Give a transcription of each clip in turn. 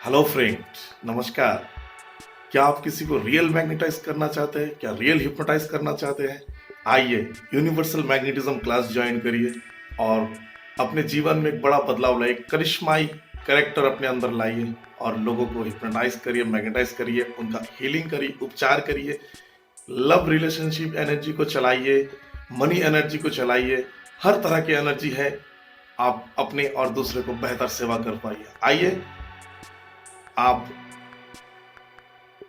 Hello friends, नमस्कार। क्या आप किसी को रियल मैग्नेटाइज करना चाहते हैं? क्या रियल हिप्नोटाइज करना चाहते हैं? आइए, यूनिवर्सल मैग्नेटिज्म क्लास ज्वाइन करिए और अपने जीवन में एक बड़ा बदलाव लाइए, करिश्माई कैरेक्टर अपने अंदर लाइए और लोगों को हिप्नोटाइज करिए, मैग्नेटाइज करिए, उनका हीलिंग करिए, उपचार करिए, लव रिलेशनशिप एनर्जी को चलाइए, मनी एनर्जी को चलाइए। हर तरह की एनर्जी है, आप अपने और दूसरे को बेहतर सेवा कर पाइए। आइए, आप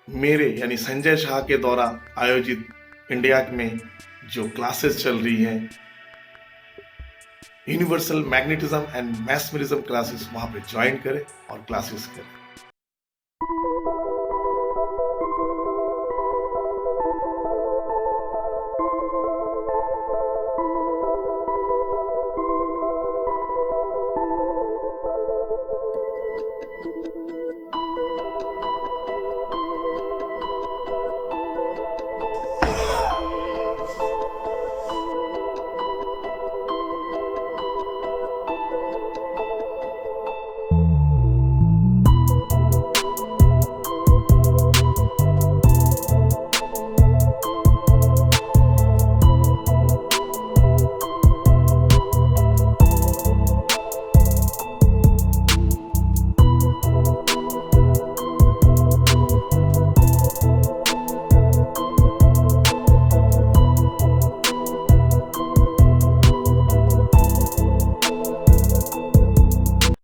मेरे यानी संजय शाह के द्वारा आयोजित इंडिया में जो क्लासेस चल रही हैं, यूनिवर्सल मैग्नेटिज्म एंड मैस्मरिज्म क्लासेस, वहां पे ज्वाइन करें और क्लासेस करें।